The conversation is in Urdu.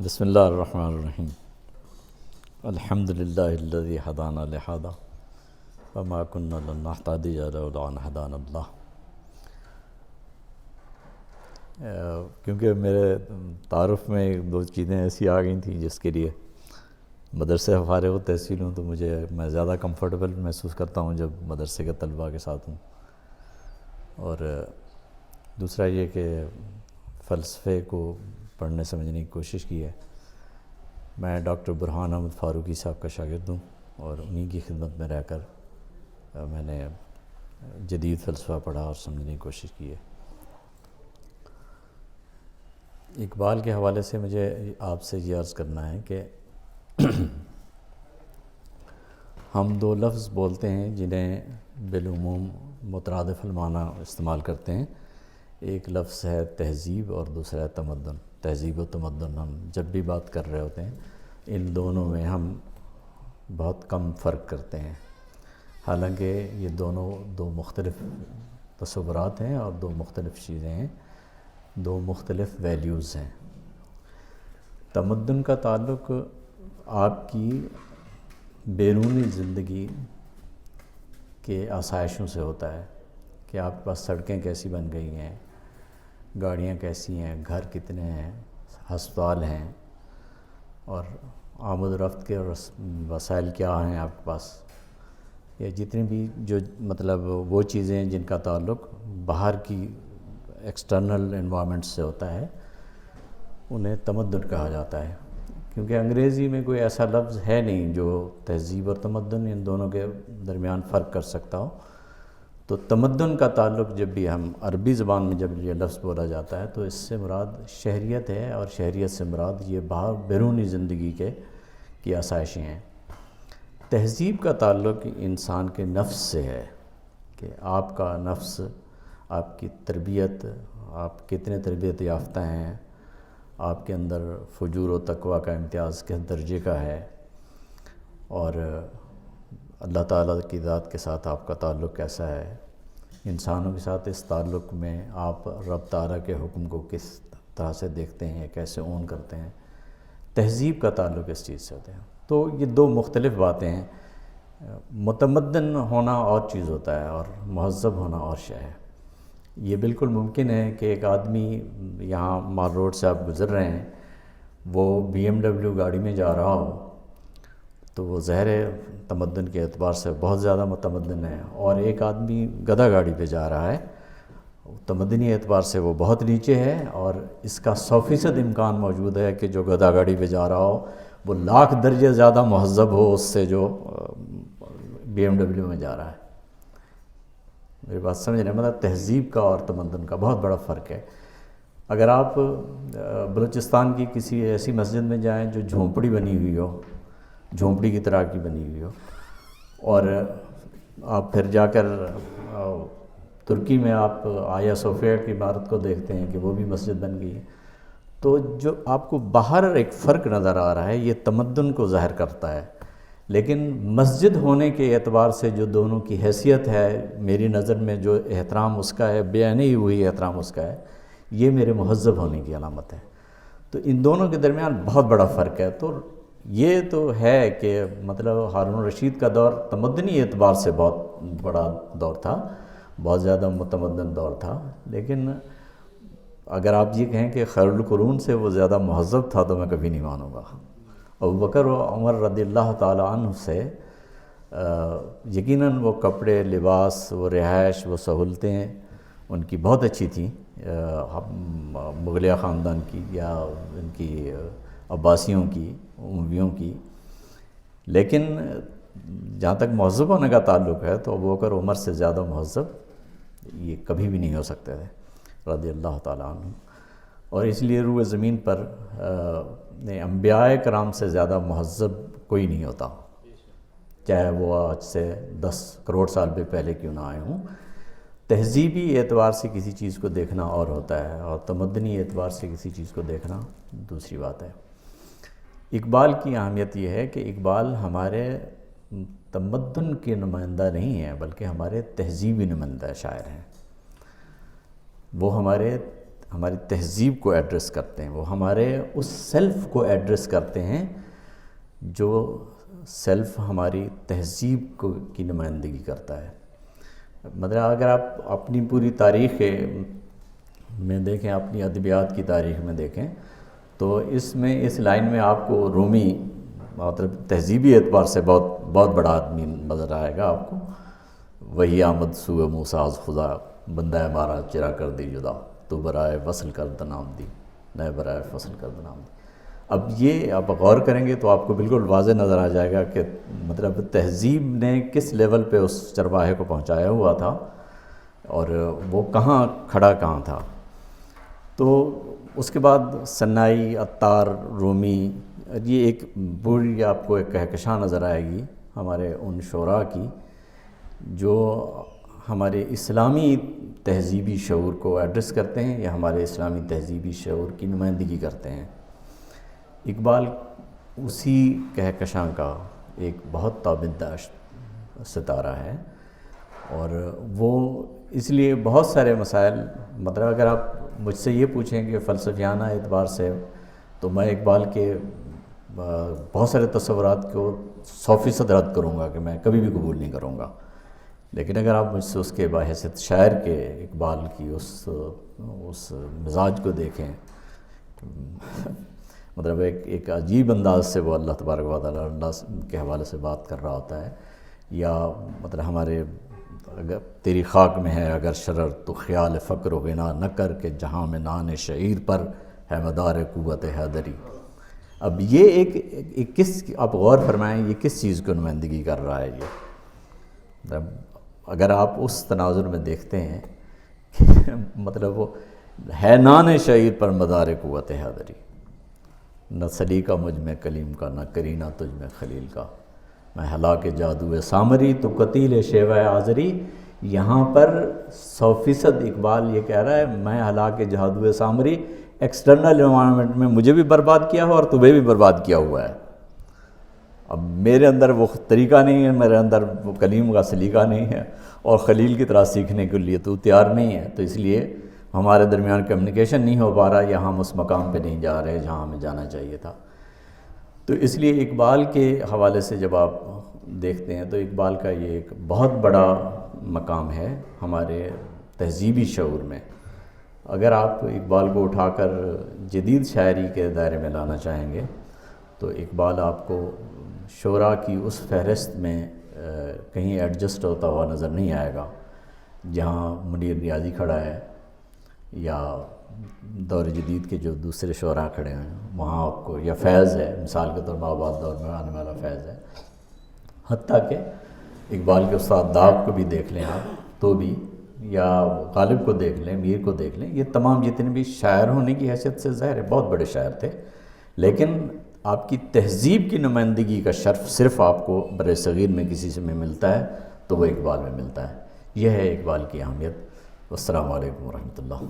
بسم اللہ الرحمن الرحیم الحمد للہ الذی ہدانا لہذا وما كنا لنہتدی لولا ان ہدانا اللہ۔ کیونکہ میرے تعارف میں دو چیزیں ایسی آ گئی تھیں جس کے لیے مدرسے فارغ التحصیل ہوں، تو میں زیادہ کمفرٹیبل محسوس کرتا ہوں جب مدرسے کے طلباء کے ساتھ ہوں۔ اور دوسرا یہ کہ فلسفے کو پڑھنے سمجھنے کی کوشش کی ہے۔ میں ڈاکٹر برہان احمد فاروقی صاحب کا شاگرد ہوں اور انہی کی خدمت میں رہ کر میں نے جدید فلسفہ پڑھا اور سمجھنے کی کوشش کی ہے۔ اقبال کے حوالے سے مجھے آپ سے یہ عرض کرنا ہے کہ ہم دو لفظ بولتے ہیں جنہیں بالعموم مترادف المعنی استعمال کرتے ہیں۔ ایک لفظ ہے تہذیب اور دوسرا ہے تمدن۔ تہذیب و تمدن ہم جب بھی بات کر رہے ہوتے ہیں ان دونوں میں ہم بہت کم فرق کرتے ہیں، حالانکہ یہ دونوں دو مختلف تصورات ہیں اور دو مختلف چیزیں ہیں، دو مختلف ویلیوز ہیں۔ تمدن کا تعلق آپ کی بیرونی زندگی کے آسائشوں سے ہوتا ہے کہ آپ کے پاس سڑکیں کیسی بن گئی ہیں، گاڑیاں کیسی ہیں، گھر کتنے ہیں، ہسپتال ہیں، اور آمد و رفت کے وسائل کیا ہیں آپ کے پاس، یا جتنے بھی جو مطلب وہ چیزیں ہیں جن کا تعلق باہر کی ایکسٹرنل انوائرمنٹ سے ہوتا ہے، انہیں تمدن کہا جاتا ہے۔ کیونکہ انگریزی میں کوئی ایسا لفظ ہے نہیں جو تہذیب اور تمدن ان دونوں کے درمیان فرق کر سکتا ہو۔ تو تمدن کا تعلق جب بھی ہم عربی زبان میں جب یہ لفظ بولا جاتا ہے تو اس سے مراد شہریت ہے، اور شہریت سے مراد یہ باہر بیرونی زندگی کی آسائشیں ہیں۔ تہذیب کا تعلق انسان کے نفس سے ہے کہ آپ کا نفس، آپ کی تربیت، آپ کتنے تربیت یافتہ ہیں، آپ کے اندر فجور و تقویٰ کا امتیاز کس درجے کا ہے، اور اللہ تعالیٰ کی ذات کے ساتھ آپ کا تعلق کیسا ہے، انسانوں کے ساتھ اس تعلق میں آپ رب تعالیٰ کے حکم کو کس طرح سے دیکھتے ہیں، کیسے اون کرتے ہیں۔ تہذیب کا تعلق اس چیز سے ہوتا ہے۔ تو یہ دو مختلف باتیں ہیں۔ متمدن ہونا اور چیز ہوتا ہے اور مہذب ہونا اور شے ہے۔ یہ بالکل ممکن ہے کہ ایک آدمی یہاں مال روڈ سے آپ گزر رہے ہیں، وہ BMW گاڑی میں جا رہا ہو تو وہ ظاہر ہے تمدن کے اعتبار سے بہت زیادہ متمدن ہے، اور ایک آدمی گدھا گاڑی پہ جا رہا ہے، تمدنی اعتبار سے وہ بہت نیچے ہے، اور اس کا 100% امکان موجود ہے کہ جو گدھا گاڑی پہ جا رہا ہو وہ 1,00,000 درجے زیادہ مہذب ہو اس سے جو BMW میں جا رہا ہے۔ میری بات سمجھ رہے ہیں؟ مطلب تہذیب کا اور تمدن کا بہت بڑا فرق ہے۔ اگر آپ بلوچستان کی کسی ایسی مسجد میں جائیں جو جھونپڑی بنی ہوئی ہو، جھونپڑی کی طرح کی بنی ہوئی ہو، اور آپ پھر جا کر ترکی میں آپ آیا صوفیہ کی عمارت کو دیکھتے ہیں کہ وہ بھی مسجد بن گئی ہے، تو جو آپ کو باہر ایک فرق نظر آ رہا ہے یہ تمدن کو ظاہر کرتا ہے، لیکن مسجد ہونے کے اعتبار سے جو دونوں کی حیثیت ہے، میری نظر میں جو احترام اس کا ہے، بیانی ہوئی احترام اس کا ہے، یہ میرے مہذب ہونے کی علامت ہے۔ تو ان دونوں کے درمیان بہت بڑا فرق ہے۔ تو یہ تو ہے کہ مطلب ہارون الرشید کا دور تمدنی اعتبار سے بہت بڑا دور تھا، بہت زیادہ متمدن دور تھا، لیکن اگر آپ یہ کہیں کہ خیر القرون سے وہ زیادہ مہذب تھا تو میں کبھی نہیں مانوں گا۔ ابوبکر و عمر رضی اللہ تعالیٰ عنہ سے یقیناً وہ کپڑے، لباس، وہ رہائش، وہ سہولتیں ان کی بہت اچھی تھیں، مغلیہ خاندان کی یا ان کی عباسیوں کی، امویوں کی، لیکن جہاں تک مہذب ہونے کا تعلق ہے تو ابوبکر عمر سے زیادہ مہذب یہ کبھی بھی نہیں ہو سکتے تھے رضی اللہ تعالیٰ عنہ۔ اور اس لیے روئے زمین پر انبیاء کرام سے زیادہ مہذب کوئی نہیں ہوتا، چاہے وہ آج سے 10 کروڑ سال بھی پہلے کیوں نہ آئے ہوں۔ تہذیبی اعتبار سے کسی چیز کو دیکھنا اور ہوتا ہے، اور تمدنی اعتبار سے کسی چیز کو دیکھنا دوسری بات ہے۔ اقبال کی اہمیت یہ ہے کہ اقبال ہمارے تمدن کے نمائندہ نہیں ہیں بلکہ ہمارے تہذیبی نمائندہ شاعر ہیں۔ وہ ہمارے ہماری تہذیب کو ایڈریس کرتے ہیں، وہ ہمارے اس سیلف کو ایڈریس کرتے ہیں جو سیلف ہماری تہذیب کی نمائندگی کرتا ہے۔ مطلب اگر آپ اپنی پوری تاریخ میں دیکھیں، اپنی ادبیات کی تاریخ میں دیکھیں، تو اس لائن میں آپ کو رومی مطلب تہذیبی اعتبار سے بہت بڑا آدمی نظر آئے گا آپ کو۔ وہی آمد سوئے موسیٰ خدا، بندہ ہمارا چرا کر دی جدا، تو برائے وصل کر نام دی، نئے برائے فصل کر نام دی۔ اب یہ آپ غور کریں گے تو آپ کو بالکل واضح نظر آ جائے گا کہ مطلب تہذیب نے کس لیول پہ اس چرواہے کو پہنچایا ہوا تھا اور وہ کہاں کھڑا تھا۔ تو اس کے بعد سنائی، عطار، رومی، یہ ایک بڑی آپ کو ایک کہکشاں نظر آئے گی ہمارے ان شعراء کی جو ہمارے اسلامی تہذیبی شعور کو ایڈریس کرتے ہیں یا ہمارے اسلامی تہذیبی شعور کی نمائندگی کرتے ہیں۔ اقبال اسی کہکشاں کا ایک بہت تابندہ ستارہ ہے، اور وہ اس لیے بہت سارے مسائل، مطلب اگر آپ مجھ سے یہ پوچھیں کہ فلسفیانہ اعتبار سے، تو میں اقبال کے بہت سارے تصورات کو 100% رد کروں گا کہ میں کبھی بھی قبول نہیں کروں گا۔ لیکن اگر آپ مجھ سے اس کے بحیثیت شاعر کے اقبال کی اس مزاج کو دیکھیں، مطلب ایک عجیب انداز سے وہ اللہ تبارک و تعالیٰ اللہ کے حوالے سے بات کر رہا ہوتا ہے، یا مطلب ہمارے اگر تیری خاک میں ہے اگر شرر تو خیال فقر و غنا نہ کر کے جہاں میں نان شعیر پر ہے مدار قوت حیدری۔ اب یہ ایک کس، آپ غور فرمائیں یہ کس چیز کو نمائندگی کر رہا ہے یہ؟ مطلب اگر آپ اس تناظر میں دیکھتے ہیں کہ مطلب وہ ہے نان شعیر پر مدار قوت حیدری، نہ سلیقہ مجھ میں کلیم کا، نہ کرینہ تجھ میں خلیل کا، میں ہلاک جادو سامری تو قتیل شیوہ آزری۔ یہاں پر 100% اقبال یہ کہہ رہا ہے میں ہلاک جادو سامری، ایکسٹرنل انوائرمنٹ میں مجھے بھی برباد کیا ہوا اور تمہیں بھی برباد کیا ہوا ہے۔ اب میرے اندر وہ طریقہ نہیں ہے، میرے اندر وہ کلیم کا سلیقہ نہیں ہے، اور خلیل کی طرح سیکھنے کے لیے تو تیار نہیں ہے، تو اس لیے ہمارے درمیان کمیونیکیشن نہیں ہو پا رہا، یا ہم اس مقام پہ نہیں جا رہے جہاں ہمیں جانا چاہیے تھا۔ تو اس لیے اقبال کے حوالے سے جب آپ دیکھتے ہیں تو اقبال کا یہ ایک بہت بڑا مقام ہے ہمارے تہذیبی شعور میں۔ اگر آپ اقبال کو اٹھا کر جدید شاعری کے دائرے میں لانا چاہیں گے تو اقبال آپ کو شعراء کی اس فہرست میں کہیں ایڈجسٹ ہوتا ہوا نظر نہیں آئے گا جہاں منیر نیازی کھڑا ہے یا دور جدید کے جو دوسرے شعراء کھڑے ہیں وہاں آپ کو، یا فیض ہے مثال کے طور پر آباد دور میں آنے والا فیض ہے، حتیٰ کہ اقبال کے استاد داغ کو بھی دیکھ لیں آپ تو بھی، یا غالب کو دیکھ لیں، میر کو دیکھ لیں، یہ تمام جتنے بھی شاعر ہونے کی حیثیت سے ظاہر ہے بہت بڑے شاعر تھے، لیکن آپ کی تہذیب کی نمائندگی کا شرف صرف آپ کو بر صغیر میں کسی سے میں ملتا ہے تو وہ اقبال میں ملتا ہے۔ یہ ہے اقبال کی اہمیت۔ والسلام علیکم ورحمۃ اللہ۔